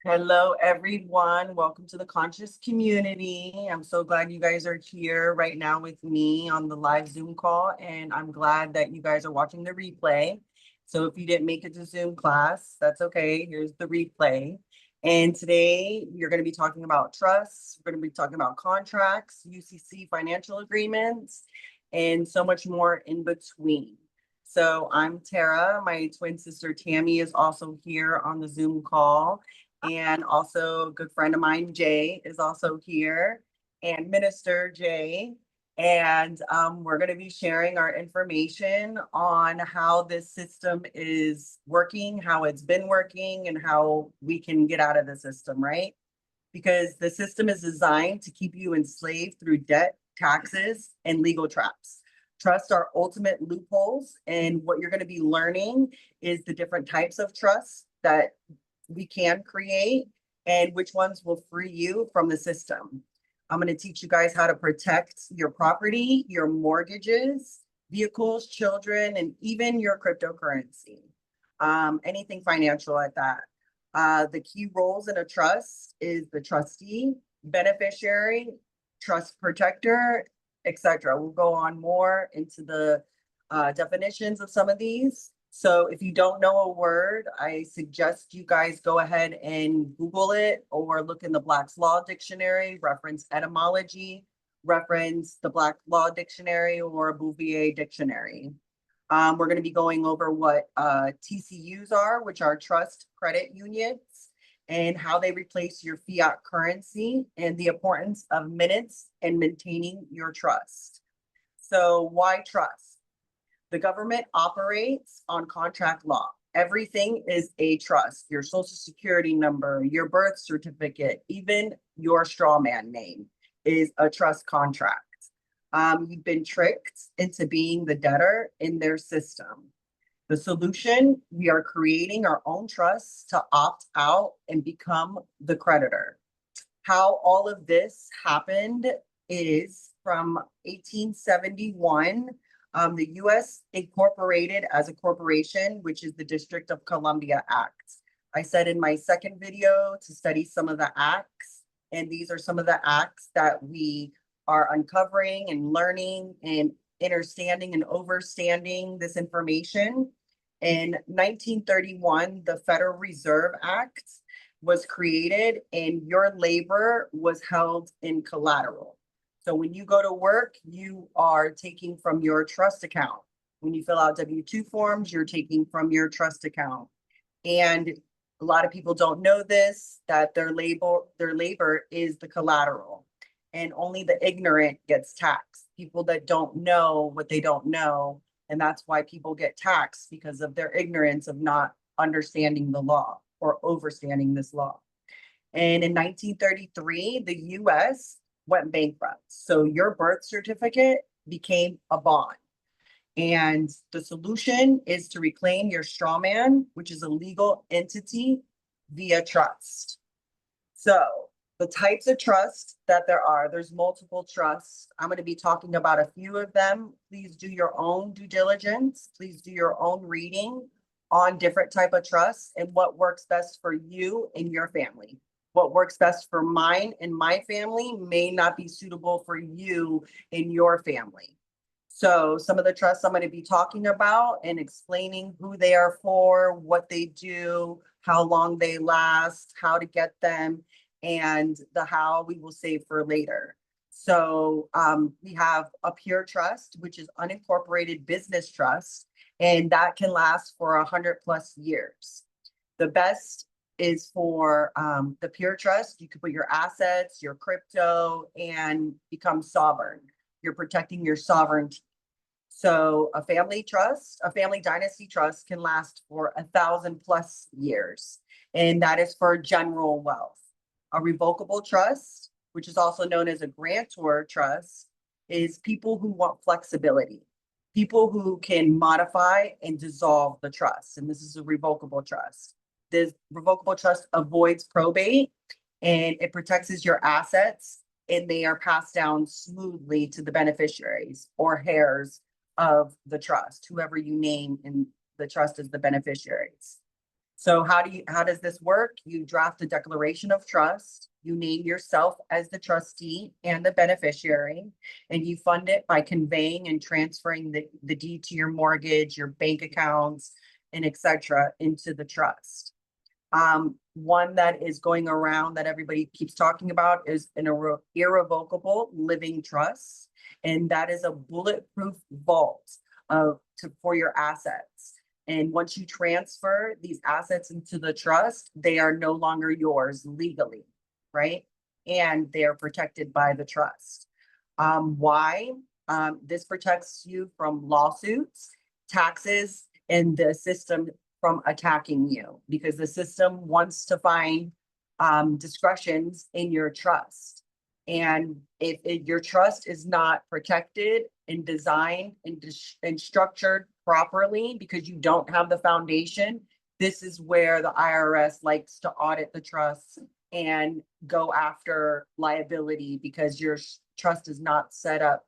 Hello, everyone. Welcome to the Conscious Community. I'm so glad you guys are here right now with me on the live Zoom call, and I'm glad that you guys are watching the replay. So if you didn't make it to Zoom class, that's okay. Here's the replay. And today you're going to be talking about trusts. We're going to be talking about contracts, UCC financial agreements, and so much more in between. So I'm Tara. My twin sister Tammy is also here on the Zoom call. And also a good friend of mine, Jay, is also here, and Minister Jay. And we're going to be sharing our information on how this system is working, how it's been working, and how we can get out of the system, right? Because the system is designed to keep you enslaved through debt, taxes, and legal traps. Trusts are ultimate loopholes, and what you're going to be learning is the different types of trusts that we can create and which ones will free you from the system. I'm going to teach you guys how to protect your property, your mortgages, vehicles, children, and even your cryptocurrency. Anything financial at that. The key roles in a trust is the trustee, beneficiary, trust protector, etc. We'll go on more into the definitions of some of these. So if you don't know a word, I suggest you guys go ahead and Google it or look in the Black's Law Dictionary, reference Etymology, reference the Black Law Dictionary or Bouvier Dictionary. We're going to be going over what TCUs are, which are trust credit unions, and how they replace your fiat currency and the importance of minutes and maintaining your trust. So why trust? The government operates on contract law. Everything is a trust. Your social security number, your birth certificate, even your straw man name is a trust contract. You've been tricked into being the debtor in their system. The solution, we are creating our own trusts to opt out and become the creditor. How all of this happened is from 1871, the U.S. incorporated as a corporation, which is the District of Columbia Act. I said in my second video to study some of the acts, and these are some of the acts that we are uncovering and learning and understanding and overstanding this information. In 1931, the Federal Reserve Act was created, and your labor was held in collateral. So when you go to work, you are taking from your trust account. When you fill out W-2 forms, you're taking from your trust account. And a lot of people don't know this, that their labor is the collateral. And only the ignorant gets taxed. People that don't know what they don't know. And that's why people get taxed, because of their ignorance of not understanding the law or overstanding this law. And in 1933, the US went bankrupt. So your birth certificate became a bond. And the solution is to reclaim your straw man, which is a legal entity, via trust. So the types of trust that there's multiple trusts. I'm going to be talking about a few of them. Please do your own due diligence. Please do your own reading on different type of trusts and what works best for you and your family. What works best for mine and my family may not be suitable for you and your family. So some of the trusts I'm going to be talking about and explaining who they are for, what they do, how long they last, how to get them, and the how we will save for later. So we have a pure trust, which is unincorporated business trust, and that can last for 100+ years. The best is for the pure trust. You can put your assets, your crypto, and become sovereign. You're protecting your sovereignty. So a family trust, a family dynasty trust can last for 1,000+ years, and that is for general wealth. A revocable trust, which is also known as a grantor trust, is people who want flexibility, people who can modify and dissolve the trust, and this is a revocable trust. This revocable trust avoids probate, and it protects your assets, and they are passed down smoothly to the beneficiaries or heirs of the trust, whoever you name in the trust as the beneficiaries. So how does this work? You draft a declaration of trust, you name yourself as the trustee and the beneficiary, and you fund it by conveying and transferring the deed to your mortgage, your bank accounts, and etc. into the trust. One that is going around that everybody keeps talking about is an irrevocable living trust, and that is a bulletproof vault for your assets. And once you transfer these assets into the trust, they are no longer yours legally, right? And they are protected by the trust. Why? This protects you from lawsuits, taxes, and the system from attacking you, because the system wants to find discretions in your trust. And if your trust is not protected and designed and structured properly because you don't have the foundation, this is where the IRS likes to audit the trust and go after liability because your trust is not set up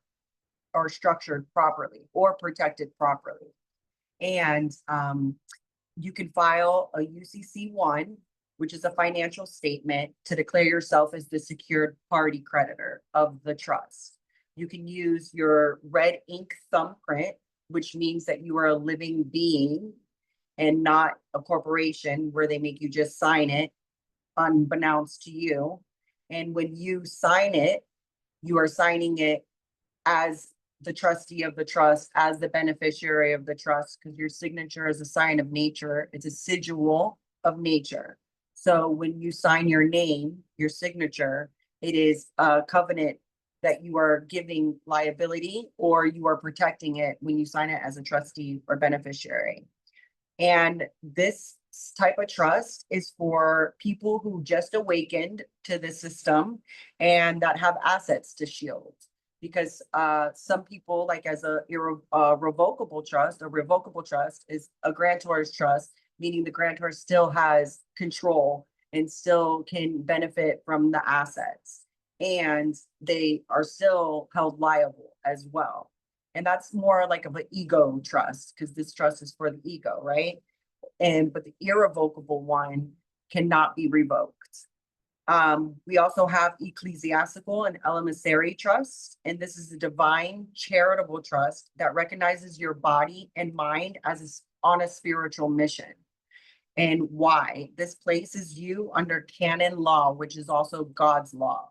or structured properly or protected properly. And you can file a UCC-1, which is a financial statement, to declare yourself as the secured party creditor of the trust. You can use your red ink thumbprint, which means that you are a living being and not a corporation where they make you just sign it unbeknownst to you. And when you sign it, you are signing it as the trustee of the trust, as the beneficiary of the trust, because your signature is a sign of nature. It's a sigil of nature. So when you sign your name, your signature, it is a covenant that you are giving liability or you are protecting it when you sign it as a trustee or beneficiary. And this type of trust is for people who just awakened to the system and that have assets to shield. Because some people, like as a revocable trust is a grantor's trust, meaning the grantor still has control and still can benefit from the assets. And they are still held liable as well. And that's more like of an ego trust, because this trust is for the ego, right? But the irrevocable one cannot be revoked. We also have ecclesiastical and emissary trust, and this is a divine charitable trust that recognizes your body and mind as on a spiritual mission. And why? This places you under canon law, which is also God's law,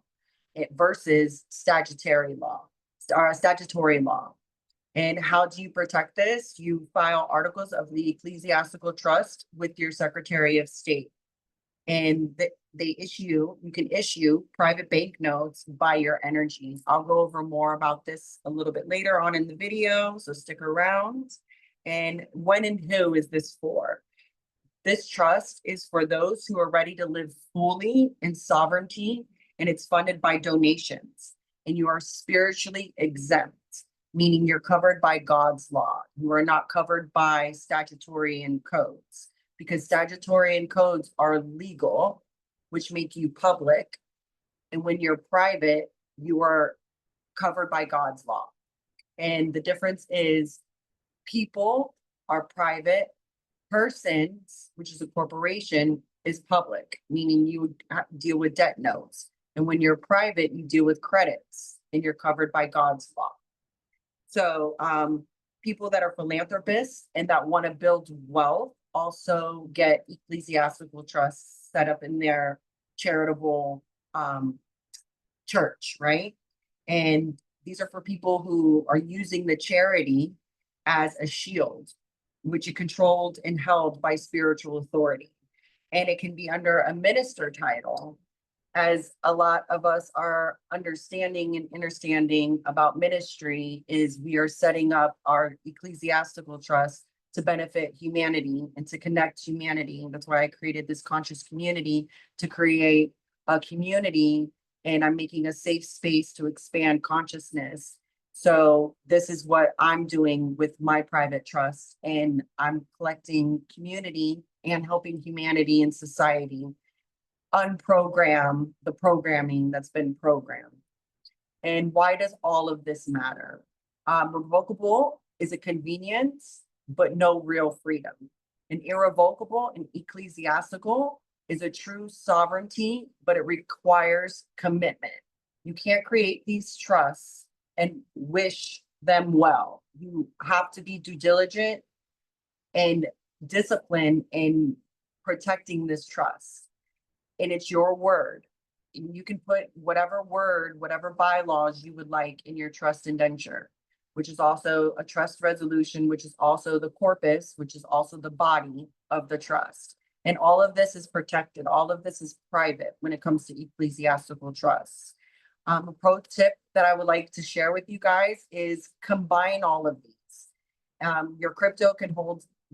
versus statutory law. And how do you protect this? You file articles of the ecclesiastical trust with your Secretary of State. And you can issue private bank notes by your energy. I'll go over more about this a little bit later on in the video, so stick around. And when and who is this for? This trust is for those who are ready to live fully in sovereignty, and it's funded by donations. And you are spiritually exempt, meaning you're covered by God's law. You are not covered by statutory and codes, because statutory and codes are legal, which make you public. And when you're private, you are covered by God's law. And the difference is people are private, persons, which is a corporation, is public, meaning you deal with debt notes. And when you're private, you deal with credits and you're covered by God's law. So people that are philanthropists and that want to build wealth also get ecclesiastical trusts set up in their charitable church, right? And these are for people who are using the charity as a shield, which is controlled and held by spiritual authority. And it can be under a minister title, as a lot of us are understanding and understanding about ministry is we are setting up our ecclesiastical trust to benefit humanity and to connect humanity. And that's why I created this conscious community, to create a community, and I'm making a safe space to expand consciousness. So this is what I'm doing with my private trust, and I'm collecting community and helping humanity and society unprogram the programming that's been programmed. And why does all of this matter? Revocable is a convenience, but no real freedom. An irrevocable and ecclesiastical is a true sovereignty, but it requires commitment. You can't create these trusts and wish them well. You have to be due diligent and disciplined in protecting this trust. And it's your word. And you can put whatever word, whatever bylaws you would like in your trust indenture, which is also a trust resolution, which is also the corpus, which is also the body of the trust. And all of this is protected. All of this is private when it comes to ecclesiastical trusts. A pro tip that I would like to share with you guys is combine all of these. Your crypto can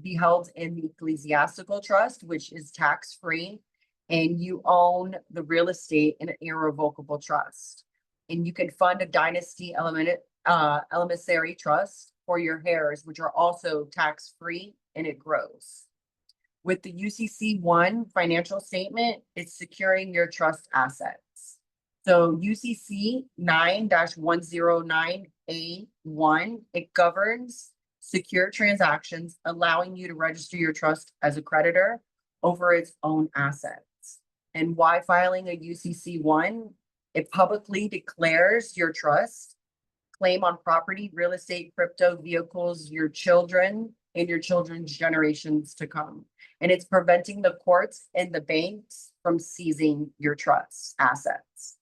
be held in the ecclesiastical trust, which is tax-free, and you own the real estate in an irrevocable trust. And you can fund a dynasty emissary trust for your heirs, which are also tax-free, and it grows. With the UCC1 financial statement, it's securing your trust assets. So UCC 9-109A1, it governs secure transactions, allowing you to register your trust as a creditor over its own assets. And why filing a UCC1? It publicly declares your trust, claim on property, real estate, crypto, vehicles, your children, and your children's generations to come. And it's preventing the courts and the banks from seizing your trust assets.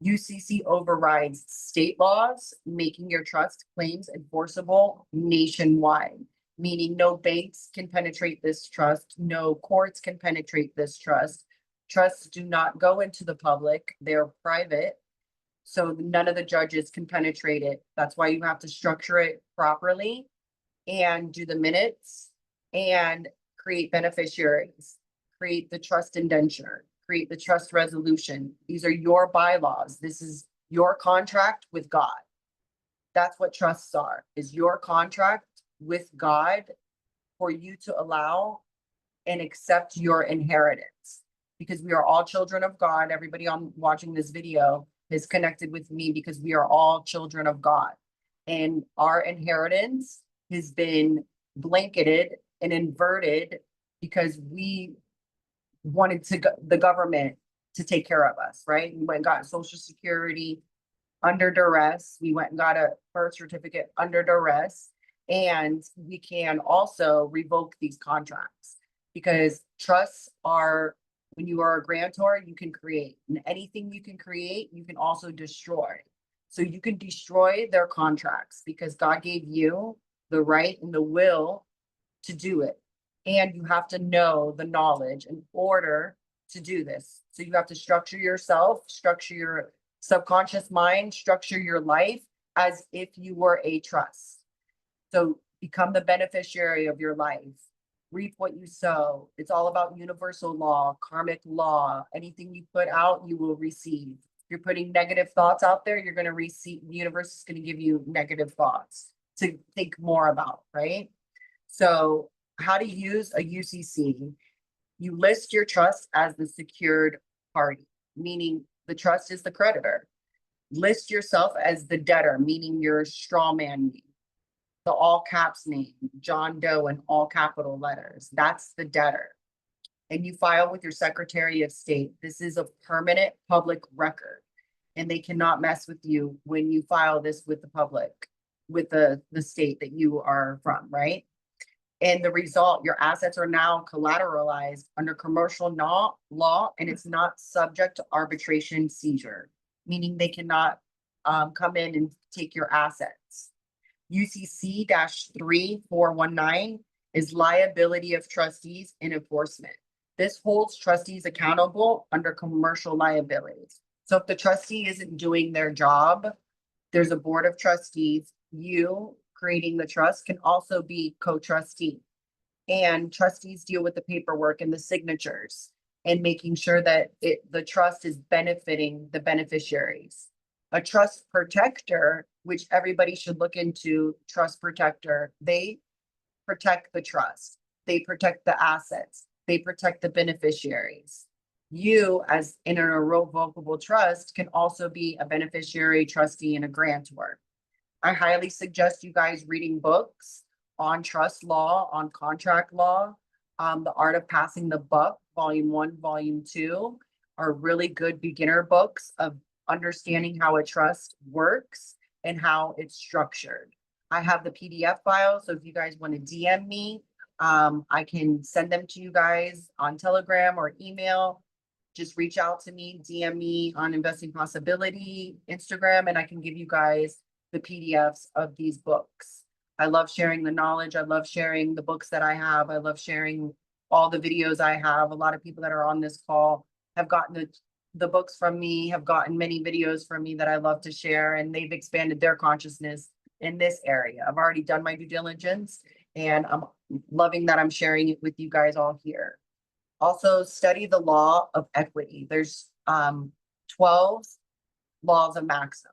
UCC overrides state laws, making your trust claims enforceable nationwide, meaning no banks can penetrate this trust, no courts can penetrate this trust. Trusts do not go into the public, they're private, so none of the judges can penetrate it. That's why you have to structure it properly and do the minutes and create beneficiaries, create the trust indenture, create the trust resolution. These are your bylaws. This is your contract with God. That's what trusts are, is your contract with God for you to allow and accept your inheritance. Because we are all children of God. Everybody watching this video is connected with me because we are all children of God. And our inheritance has been blanketed and inverted because we wanted the government to take care of us, right? We went and got Social Security under duress. We went and got a birth certificate under duress. And we can also revoke these contracts because trusts are, when you are a grantor, you can create. And anything you can create, you can also destroy. So you can destroy their contracts because God gave you the right and the will to do it. And you have to know the knowledge in order to do this. So you have to structure yourself, structure your subconscious mind, structure your life as if you were a trust. So become the beneficiary of your life. Reap what you sow. It's all about universal law, karmic law. Anything you put out, you will receive. If you're putting negative thoughts out there, you're going to receive, the universe is going to give you negative thoughts to think more about, right? So how to use a UCC. You list your trust as the secured party, meaning the trust is the creditor. List yourself as the debtor, meaning your straw man name. The all caps name, John Doe in all capital letters. That's the debtor. And you file with your Secretary of State. This is a permanent public record. And they cannot mess with you when you file this with the public, with the state that you are from, right? And the result, your assets are now collateralized under commercial law, and it's not subject to arbitration seizure, meaning they cannot come in and take your assets. UCC-3419 is liability of trustees and enforcement. This holds trustees accountable under commercial liabilities. So if the trustee isn't doing their job, there's a board of trustees. You creating the trust can also be co-trustee. And trustees deal with the paperwork and the signatures and making sure that the trust is benefiting the beneficiaries. A trust protector, which everybody should look into, trust protector, they protect the trust. They protect the assets. They protect the beneficiaries. You, as in an irrevocable trust, can also be a beneficiary, trustee, and a grantor. I highly suggest you guys reading books on trust law, on contract law. The Art of Passing the Buck, Volume 1, Volume 2 are really good beginner books of understanding how a trust works and how it's structured. I have the PDF file, so if you guys want to DM me, I can send them to you guys on Telegram or email. Just reach out to me, DM me on Investing Possibility, Instagram, and I can give you guys the PDFs of these books. I love sharing the knowledge. I love sharing the books that I have. I love sharing all the videos I have. A lot of people that are on this call have gotten the books from me, have gotten many videos from me that I love to share, and they've expanded their consciousness in this area. I've already done my due diligence, and I'm loving that I'm sharing it with you guys all here. Also, study the law of equity. There's 12 laws of maxim.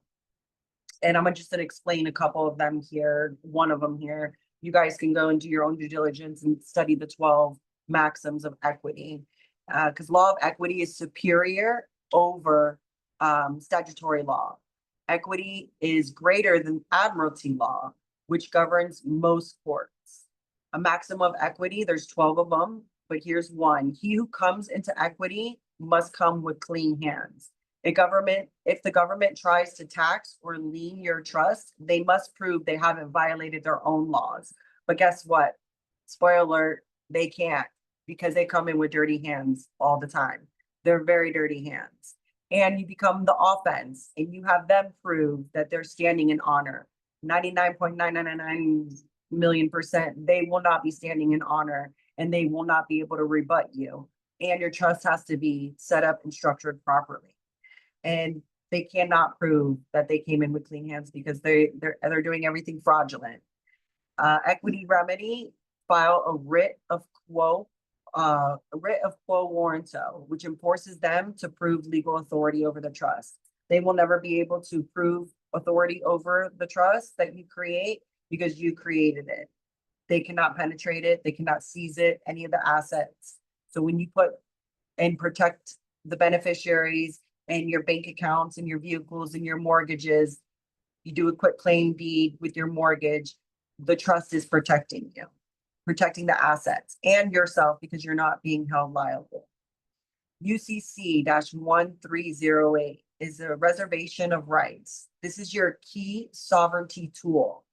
And I'm just gonna explain a couple of them here, one of them here. You guys can go and do your own due diligence and study the 12 maxims of equity. Because law of equity is superior over statutory law. Equity is greater than admiralty law, which governs most courts. A maxim of equity, there's 12 of them, but here's one. He who comes into equity must come with clean hands. If the government tries to tax or lien your trust, they must prove they haven't violated their own laws. But guess what? Spoiler alert, they can't, because they come in with dirty hands all the time. They're very dirty hands. And you become the offense, and you have them prove that they're standing in honor. 99.999 million%, they will not be standing in honor, and they will not be able to rebut you. And your trust has to be set up and structured properly. And they cannot prove that they came in with clean hands because they're doing everything fraudulent. Equity remedy, file a writ of quo warranto, which enforces them to prove legal authority over the trust. They will never be able to prove authority over the trust that you create because you created it. They cannot penetrate it. They cannot seize it, any of the assets. So when you put and protect the beneficiaries and your bank accounts and your vehicles and your mortgages, you do a quick claim deed with your mortgage, the trust is protecting you, protecting the assets and yourself because you're not being held liable. UCC-1308 is a reservation of rights. This is your key sovereignty tool.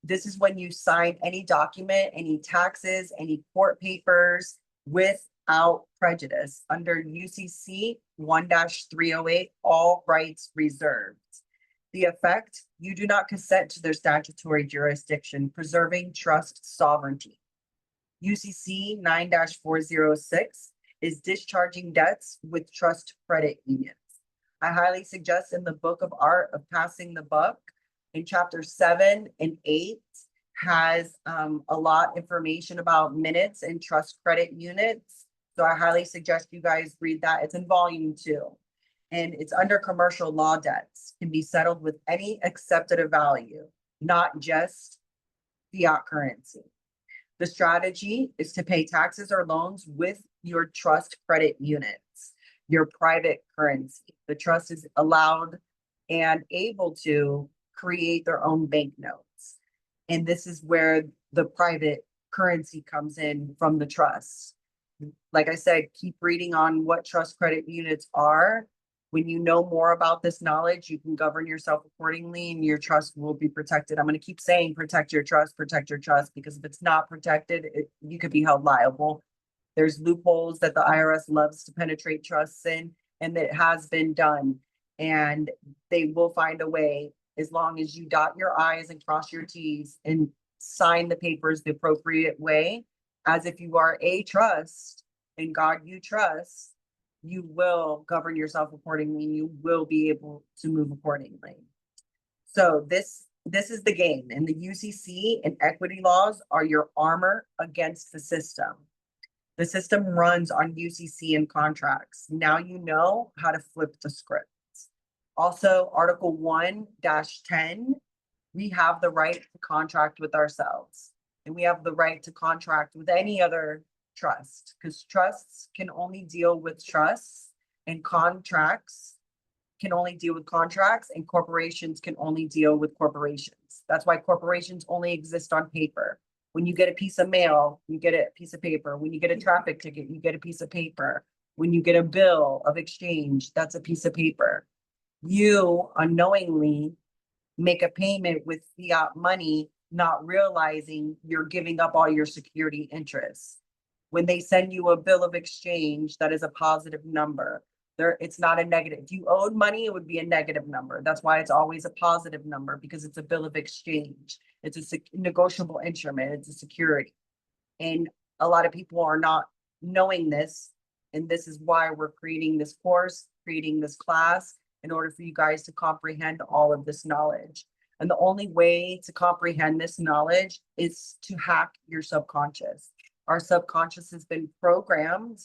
This is when you sign any document, any taxes, any court papers without prejudice. Under UCC 1-308, all rights reserved. The effect, you do not consent to their statutory jurisdiction, preserving trust sovereignty. UCC 9-406 is discharging debts with trust credit unions. I highly suggest in the book of Art of Passing the Buck, in chapter 7 and 8, has a lot of information about minutes and trust credit units. So I highly suggest you guys read that. It's in volume 2. And it's under commercial law debts, can be settled with any accepted value, not just fiat currency. The strategy is to pay taxes or loans with your trust credit units, your private currency. The trust is allowed and able to create their own banknotes. And this is where the private currency comes in from the trust. Like I said, keep reading on what trust credit units are. When you know more about this knowledge, you can govern yourself accordingly and your trust will be protected. I'm going to keep saying protect your trust, because if it's not protected, you could be held liable. There's loopholes that the IRS loves to penetrate trusts in, and it has been done. And they will find a way as long as you dot your I's and cross your T's and sign the papers the appropriate way, as if you are a trust and God you trust. You will govern yourself accordingly and you will be able to move accordingly. So this is the game, and the UCC and equity laws are your armor against the system. The system runs on UCC and contracts. Now you know how to flip the script. Also, Article 1-10, we have the right to contract with ourselves, and we have the right to contract with any other trust, because trusts can only deal with trusts, and contracts can only deal with contracts, and corporations can only deal with corporations. That's why corporations only exist on paper. When you get a piece of mail, you get a piece of paper. When you get a traffic ticket, you get a piece of paper. When you get a bill of exchange, that's a piece of paper. You unknowingly make a payment with fiat money, not realizing you're giving up all your security interests. When they send you a bill of exchange, that is a positive number. It's not a negative. If you owed money, it would be a negative number. That's why it's always a positive number, because it's a bill of exchange. It's a negotiable instrument. It's a security. And a lot of people are not knowing this. And this is why we're creating this course, creating this class, in order for you guys to comprehend all of this knowledge. And the only way to comprehend this knowledge is to hack your subconscious. Our subconscious has been programmed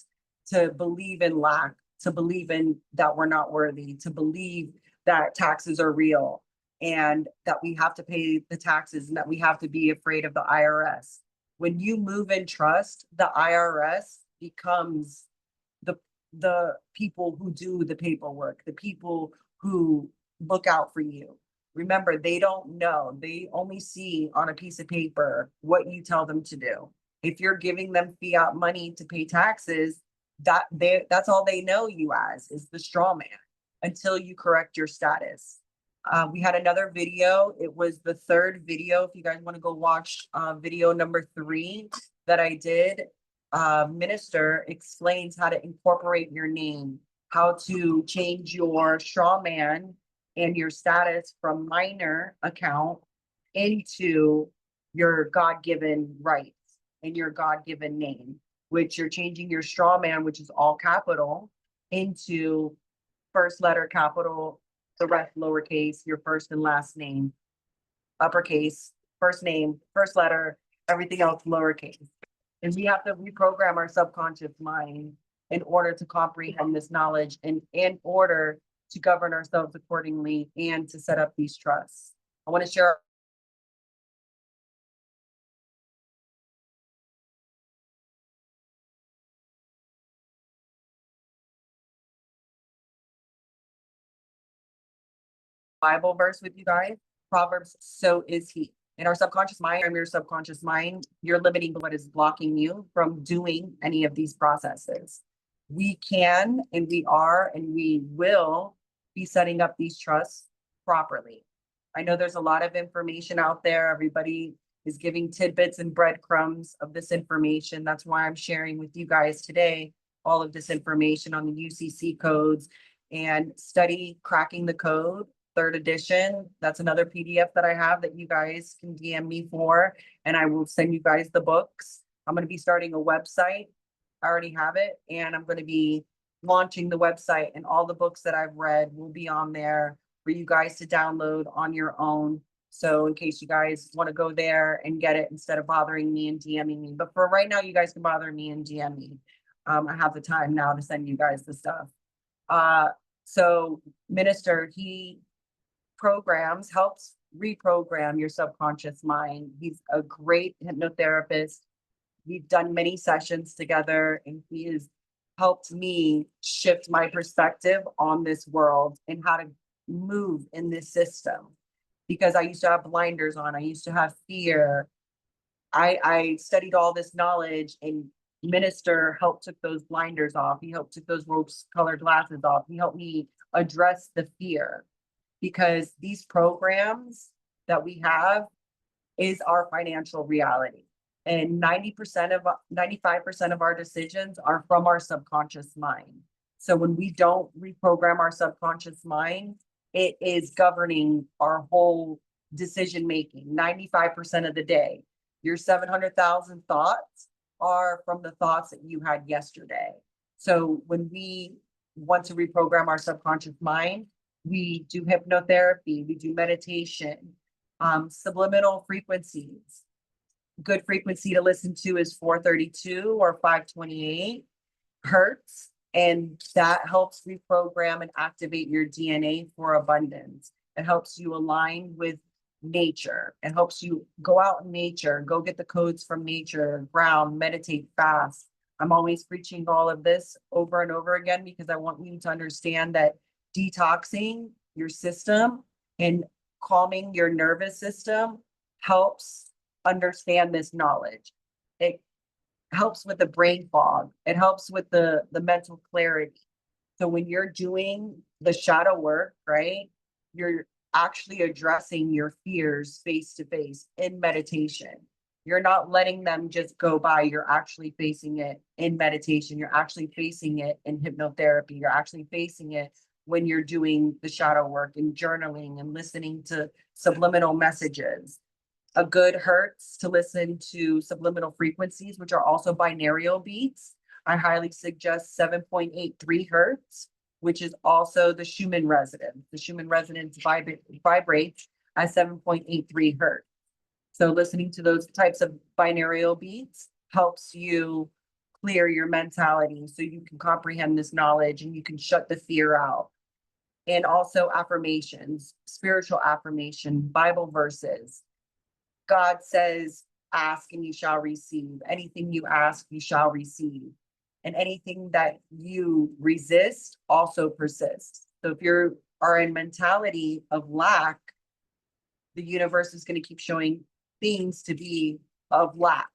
to believe in lack, to believe in that we're not worthy, to believe that taxes are real and that we have to pay the taxes and that we have to be afraid of the IRS. When you move in trust, the IRS becomes the people who do the paperwork, the people who look out for you. Remember, they don't know. They only see on a piece of paper what you tell them to do. If you're giving them fiat money to pay taxes, that's all they know you as, is the straw man, until you correct your status. We had another video. It was the third video. If you guys want to go watch video number 3 that I did, Minister explains how to incorporate your name, how to change your straw man and your status from minor account into your God-given rights and your God-given name, which you're changing your straw man, which is all capital, into first letter capital, the rest lowercase, your first and last name, uppercase, first name, first letter, everything else lowercase. And we have to reprogram our subconscious mind in order to comprehend this knowledge and in order to govern ourselves accordingly and to set up these trusts. I want to share Bible verse with you guys. Proverbs, so is he. In our subconscious mind, or your subconscious mind, you're limiting what is blocking you from doing any of these processes. We can, and we are, and we will be setting up these trusts properly. I know there's a lot of information out there. Everybody is giving tidbits and breadcrumbs of this information. That's why I'm sharing with you guys today all of this information on the UCC codes and study Cracking the Code. 3rd edition. That's another PDF that I have that you guys can DM me for, and I will send you guys the books. I'm going to be starting a website. I already have it, and I'm going to be launching the website, and all the books that I've read will be on there for you guys to download on your own. So in case you guys want to go there and get it instead of bothering me and DMing me. But for right now, you guys can bother me and DM me. I have the time now to send you guys the stuff. So Minister, he helps reprogram your subconscious mind. He's a great hypnotherapist. We've done many sessions together, and he has helped me shift my perspective on this world and how to move in this system. Because I used to have blinders on, I used to have fear. I studied all this knowledge, and Minister helped took those blinders off. He helped took those rose-colored glasses off. He helped me address the fear. Because these programs that we have is our financial reality. And 95% of our decisions are from our subconscious mind. So when we don't reprogram our subconscious mind, it is governing our whole decision making 95% of the day. Your 700,000 thoughts are from the thoughts that you had yesterday. So when we want to reprogram our subconscious mind, we do hypnotherapy, we do meditation, subliminal frequencies. Good frequency to listen to is 432 or 528 hertz. And that helps reprogram and activate your DNA for abundance. It helps you align with nature. It helps you go out in nature, go get the codes from nature, ground, meditate, fast. I'm always preaching all of this over and over again because I want you to understand that detoxing your system and calming your nervous system helps understand this knowledge. It helps with the brain fog. It helps with the mental clarity. So when you're doing the shadow work, right, you're actually addressing your fears face to face in meditation. You're not letting them just go by. You're actually facing it in meditation. You're actually facing it in hypnotherapy. You're actually facing it when you're doing the shadow work and journaling and listening to subliminal messages. A good hertz to listen to subliminal frequencies, which are also binaural beats. I highly suggest 7.83 hertz, which is also the Schumann resonance. The Schumann resonance vibrates at 7.83 hertz. So listening to those types of binaural beats helps you clear your mentality so you can comprehend this knowledge and you can shut the fear out. And also affirmations, spiritual affirmation, Bible verses. God says, ask and you shall receive. Anything you ask, you shall receive. And anything that you resist also persists. So if you are in mentality of lack, the universe is going to keep showing things to be of lack.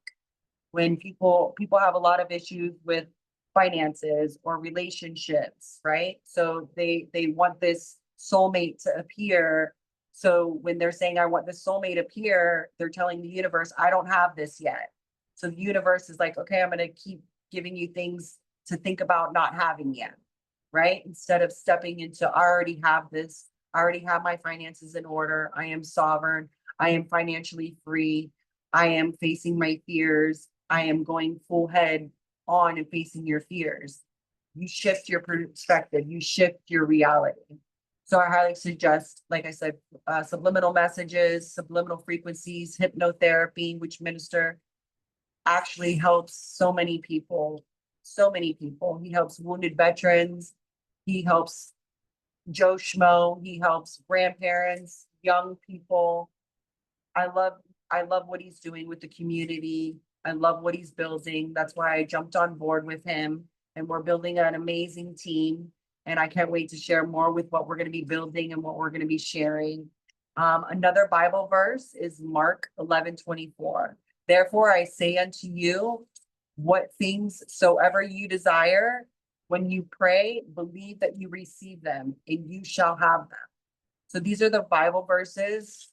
When people have a lot of issues with finances or relationships, right? So they want this soulmate to appear. So when they're saying, I want the soulmate appear, they're telling the universe, I don't have this yet. So the universe is like, okay, I'm going to keep giving you things to think about not having yet, right? Instead of stepping into, I already have this. I already have my finances in order. I am sovereign. I am financially free. I am facing my fears. I am going full head on and facing your fears. You shift your perspective. You shift your reality. So I highly suggest, like I said, subliminal messages, subliminal frequencies, hypnotherapy, which minister actually helps so many people. So many people. He helps wounded veterans. He helps Joe Schmo. He helps grandparents, young people. I love what he's doing with the community. I love what he's building. That's why I jumped on board with him. And we're building an amazing team. And I can't wait to share more with what we're going to be building and what we're going to be sharing. Another Bible verse is Mark 11:24. Therefore, I say unto you, what things soever you desire, when you pray, believe that you receive them and you shall have them. So these are the Bible verses.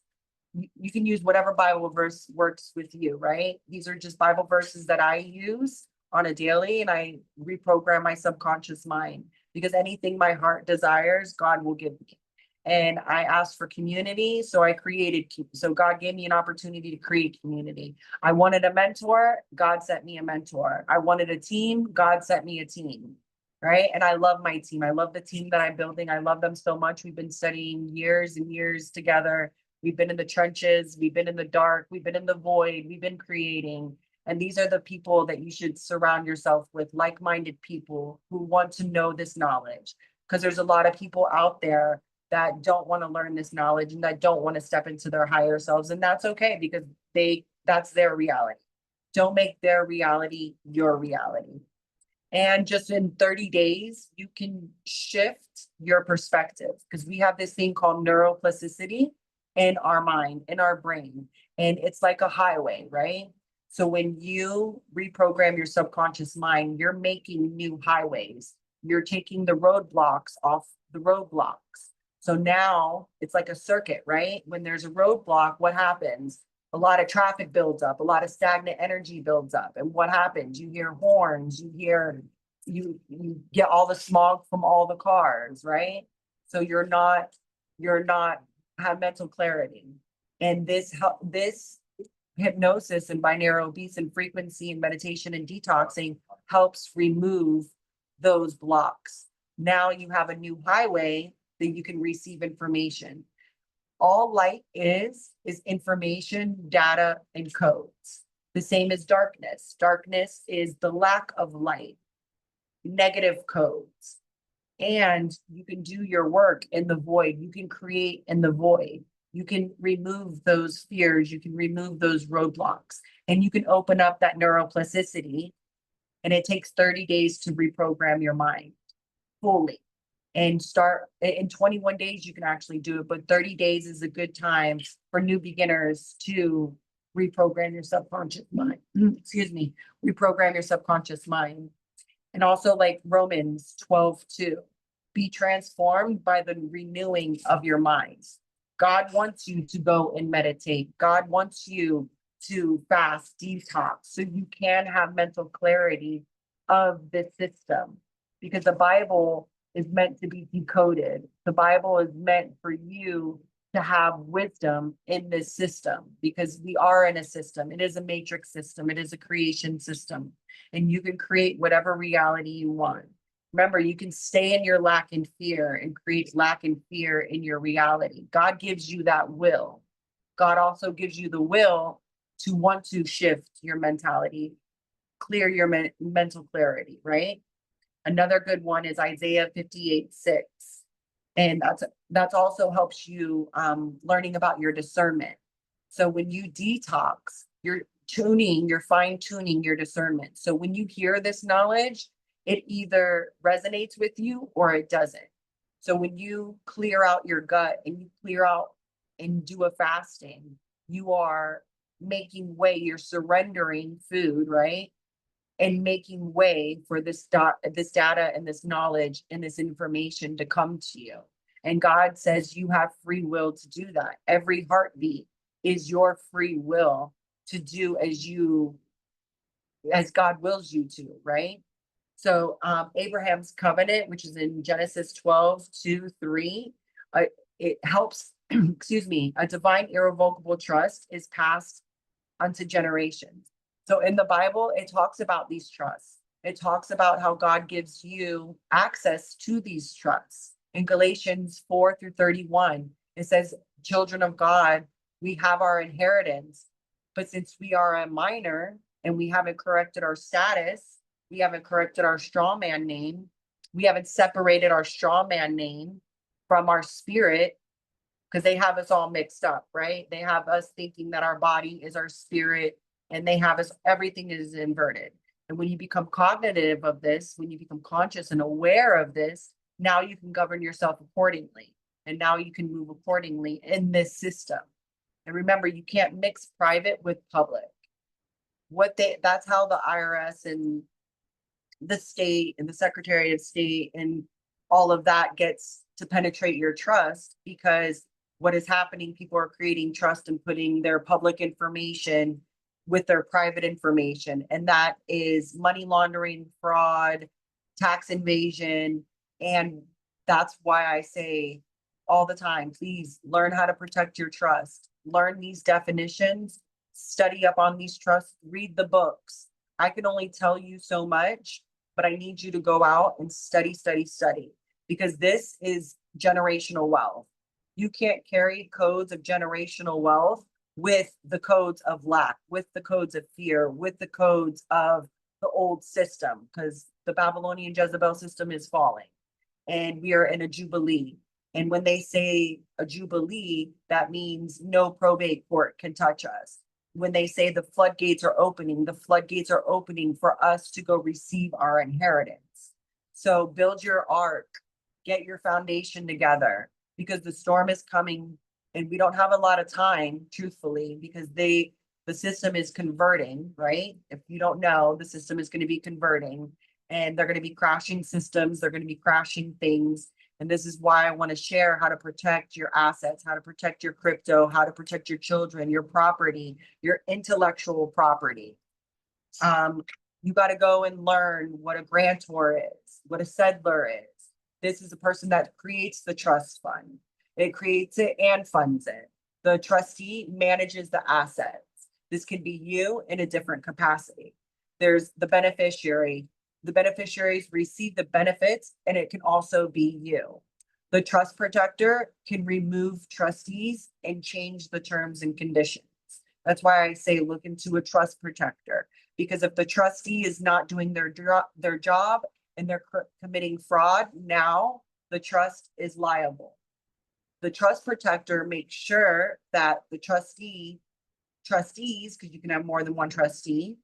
You can use whatever Bible verse works with you, right? These are just Bible verses that I use on a daily, and I reprogram my subconscious mind, because anything my heart desires, God will give me. And I asked for community, so I created. So God gave me an opportunity to create community. I wanted a mentor, God sent me a mentor. I wanted a team, God sent me a team, right? And I love my team. I love the team that I'm building. I love them so much. We've been studying years and years together. We've been in the trenches. We've been in the dark. We've been in the void. We've been creating. And these are the people that you should surround yourself with, like-minded people who want to know this knowledge. Because there's a lot of people out there that don't want to learn this knowledge and that don't want to step into their higher selves. And that's okay, because that's their reality. Don't make their reality your reality. And just in 30 days, you can shift your perspective, because we have this thing called neuroplasticity in our mind, in our brain. And it's like a highway, right? So when you reprogram your subconscious mind, you're making new highways. You're taking the roadblocks off the roadblocks. So now it's like a circuit, right? When there's a roadblock, what happens? A lot of traffic builds up, a lot of stagnant energy builds up. And what happens? You hear horns, you get all the smog from all the cars, right? So you're not have mental clarity. And this hypnosis and binaural beats and frequency and meditation and detoxing helps remove those blocks. Now you have a new highway that you can receive information. All light is information, data, and codes. The same as darkness. Darkness is the lack of light, negative codes. And you can do your work in the void. You can create in the void. You can remove those fears. You can remove those roadblocks. And you can open up that neuroplasticity. And it takes 30 days to reprogram your mind fully. And start in 21 days, you can actually do it. But 30 days is a good time for new beginners to reprogram your subconscious mind. Excuse me, reprogram your subconscious mind. And also like Romans 12:2, be transformed by the renewing of your minds. God wants you to go and meditate. God wants you to fast, detox, so you can have mental clarity of this system, because the Bible is meant to be decoded. The Bible is meant for you to have wisdom in this system, because we are in a system. It is a matrix system. It is a creation system, and you can create whatever reality you want. Remember, you can stay in your lack and fear and create lack and fear in your reality. God gives you that will. God also gives you the will to want to shift your mentality, clear your mental clarity, right? Another good one is Isaiah 58:6. And that's also helps you learning about your discernment. So when you detox, you're fine tuning your discernment. So when you hear this knowledge, it either resonates with you or it doesn't. So when you clear out your gut and you clear out and do a fasting, you are making way, you're surrendering food, right? And making way for this data and this knowledge and this information to come to you. And God says you have free will to do that. Every heartbeat is your free will to do as God wills you to, right? So Abraham's covenant, which is in Genesis 12:2-3, it helps, excuse me, a divine irrevocable trust is passed unto generations. So in the Bible, it talks about these trusts. It talks about how God gives you access to these trusts. In Galatians 4-31, it says, children of God, we have our inheritance. But since we are a minor and we haven't corrected our status, we haven't corrected our straw man name, we haven't separated our straw man name from our spirit, because they have us all mixed up, right? They have us thinking that our body is our spirit, and they have us, everything is inverted. And when you become cognitive of this, when you become conscious and aware of this, now you can govern yourself accordingly. And now you can move accordingly in this system. And remember, you can't mix private with public. That's how the IRS and the state and the Secretary of State and all of that gets to penetrate your trust, because what is happening, people are creating trust and putting their public information with their private information. And that is money laundering, fraud, tax evasion. And that's why I say all the time, please learn how to protect your trust. Learn these definitions, study up on these trusts, read the books. I can only tell you so much, but I need you to go out and study, because this is generational wealth. You can't carry codes of generational wealth with the codes of lack, with the codes of fear, with the codes of the old system, because the Babylonian Jezebel system is falling and we are in a jubilee. And when they say a jubilee, that means no probate court can touch us. When they say the floodgates are opening, the floodgates are opening for us to go receive our inheritance. So build your ark, get your foundation together, because the storm is coming and we don't have a lot of time, truthfully, because the system is converting, right? If you don't know, the system is going to be converting, and they're going to be crashing systems. They're going to be crashing things. And this is why I want to share how to protect your assets, how to protect your crypto, how to protect your children, your property, your intellectual property. You got to go and learn what a grantor is, what a settler is. This is a person that creates the trust fund. It creates it and funds it. The trustee manages the assets. This can be you in a different capacity. There's the beneficiary. The beneficiaries receive the benefits, and it can also be you. The trust protector can remove trustees and change the terms and conditions. That's why I say look into a trust protector, because if the trustee is not doing their job and they're committing fraud, now the trust is liable. The trust protector makes sure that the trustees, because you can have more than one trustee,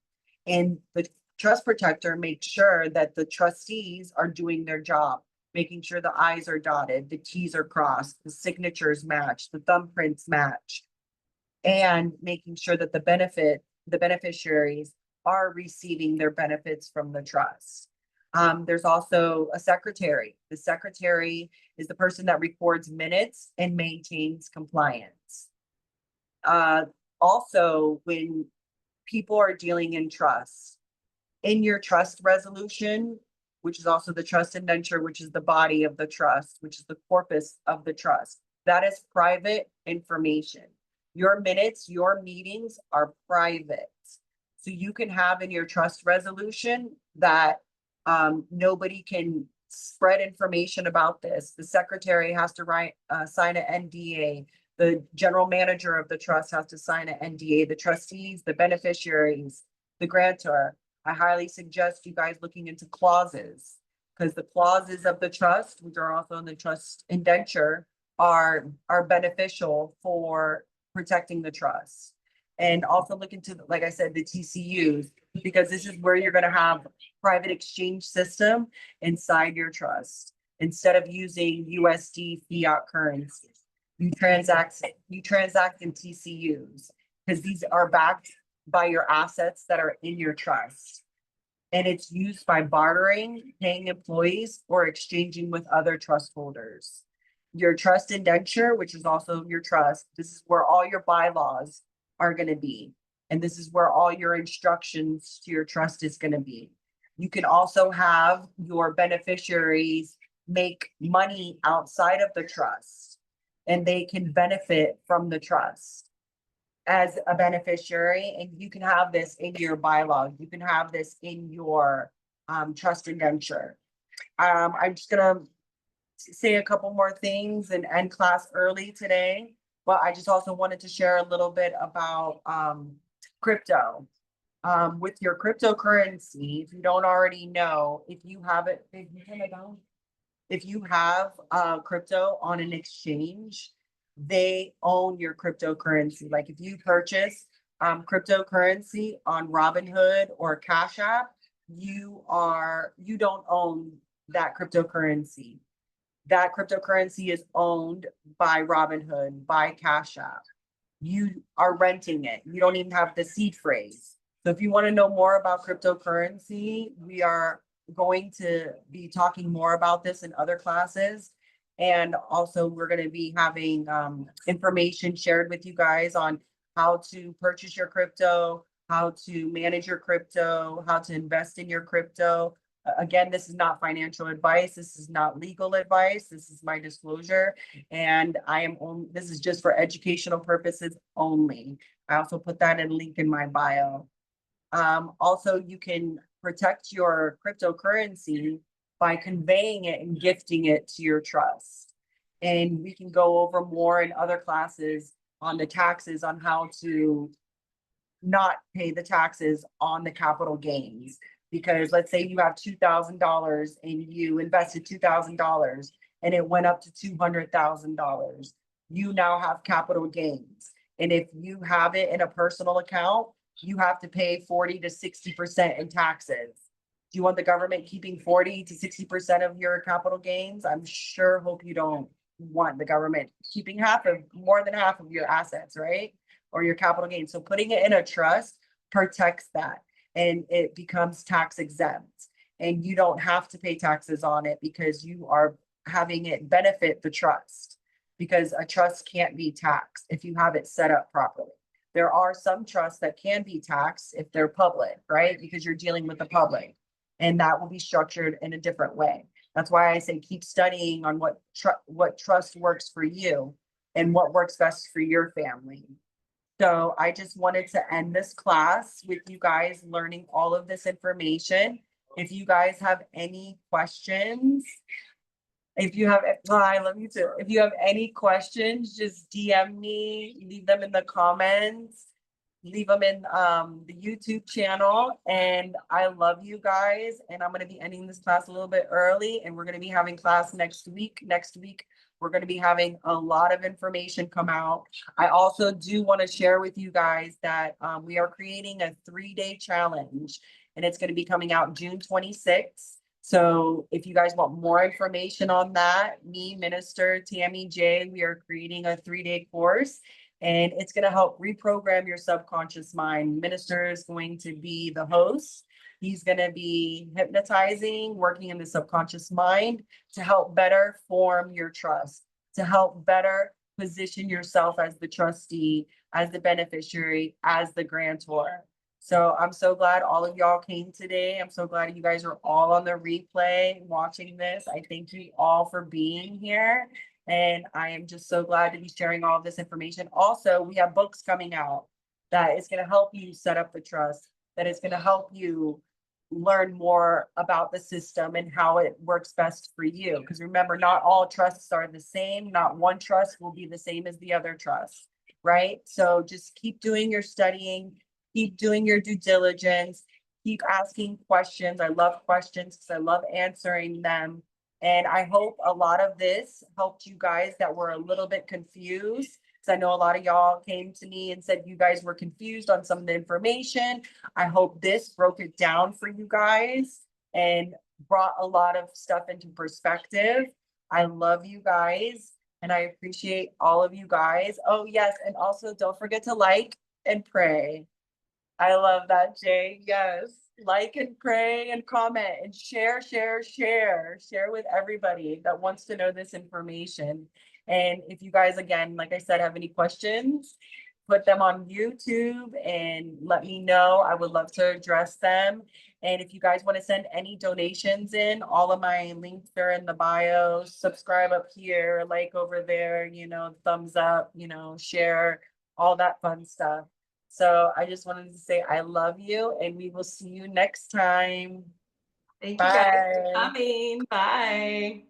and the trust protector makes sure that the trustees are doing their job, making sure the I's are dotted, the T's are crossed, the signatures match, the thumbprints match. and making sure that the beneficiaries are receiving their benefits from the trust. There's also a secretary. The secretary is the person that records minutes and maintains compliance. Also, when people are dealing in trust, in your trust resolution, which is also the trust indenture, which is the body of the trust, which is the corpus of the trust, that is private information. Your minutes, your meetings are private. So you can have in your trust resolution that nobody can spread information about this. The secretary has to sign an NDA. The general manager of the trust has to sign an NDA. The trustees, the beneficiaries, the grantor. I highly suggest you guys looking into clauses, because the clauses of the trust, which are also in the trust indenture, are beneficial for protecting the trust. And also look into, like I said, the TCUs, because this is where you're going to have private exchange system inside your trust. Instead of using USD fiat currency, you transact in TCUs, because these are backed by your assets that are in your trust. And it's used by bartering, paying employees, or exchanging with other trust holders. Your trust indenture, which is also your trust, this is where all your bylaws are going to be. And this is where all your instructions to your trust is going to be. You can also have your beneficiaries make money outside of the trust, and they can benefit from the trust as a beneficiary. And you can have this in your bylaw. You can have this in your trust indenture. I'm just going to say a couple more things and end class early today, but I just also wanted to share a little bit about crypto. With your cryptocurrency, if you don't already know, if you have it, if you have crypto on an exchange, they own your cryptocurrency. Like if you purchase cryptocurrency on Robinhood or Cash App, you don't own that cryptocurrency. That cryptocurrency is owned by Robinhood, by Cash App. You are renting it. You don't even have the seed phrase. So if you want to know more about cryptocurrency, we are going to be talking more about this in other classes. And also we're going to be having information shared with you guys on how to purchase your crypto, how to manage your crypto, how to invest in your crypto. Again, this is not financial advice. This is not legal advice. This is my disclosure. And this is just for educational purposes only. I also put that in link in my bio. Also, you can protect your cryptocurrency by conveying it and gifting it to your trust. And we can go over more in other classes on the taxes, on how to not pay the taxes on the capital gains. Because let's say you have $2,000 and you invested $2,000 and it went up to $200,000. You now have capital gains. And if you have it in a personal account, you have to pay 40 to 60% in taxes. Do you want the government keeping 40 to 60% of your capital gains? I'm sure hope you don't want the government keeping more than half of your assets, right? Or your capital gains. So putting it in a trust protects that, and it becomes tax exempt, and you don't have to pay taxes on it because you are having it benefit the trust, because a trust can't be taxed if you have it set up properly. There are some trusts that can be taxed if they're public, right? Because you're dealing with the public, and that will be structured in a different way. That's why I say keep studying on what trust works for you and what works best for your family. So I just wanted to end this class with you guys learning all of this information. If you guys have any questions, I love you too. If you have any questions, just DM me, leave them in the comments, leave them in the YouTube channel. And I love you guys. And I'm going to be ending this class a little bit early, and we're going to be having class next week. Next week, we're going to be having a lot of information come out. I also do want to share with you guys that we are creating a 3-day challenge, and it's going to be coming out June 26th. So if you guys want more information on that, me, Minister Tammy J, we are creating a 3-day course, and it's going to help reprogram your subconscious mind. Minister is going to be the host. He's going to be hypnotizing, working in the subconscious mind to help better form your trust, to help better position yourself as the trustee, as the beneficiary, as the grantor. So I'm so glad all of y'all came today. I'm so glad you guys are all on the replay watching this. I thank you all for being here. And I am just so glad to be sharing all of this information. Also, we have books coming out that is going to help you set up the trust, that is going to help you learn more about the system and how it works best for you. Because remember, not all trusts are the same. Not one trust will be the same as the other trust, right? So just keep doing your studying, keep doing your due diligence, keep asking questions. I love questions because I love answering them. And I hope a lot of this helped you guys that were a little bit confused. Because I know a lot of y'all came to me and said you guys were confused on some of the information. I hope this broke it down for you guys and brought a lot of stuff into perspective. I love you guys and I appreciate all of you guys. Oh, yes. And also don't forget to like and pray. I love that, Jay. Yes. Like and pray and comment and share with everybody that wants to know this information. And if you guys, again, like I said, have any questions, put them on YouTube and let me know. I would love to address them. And if you guys want to send any donations in, all of my links are in the bio. Subscribe up here, like over there, thumbs up, share, all that fun stuff. So I just wanted to say I love you and we will see you next time. Thank you guys for coming. Bye.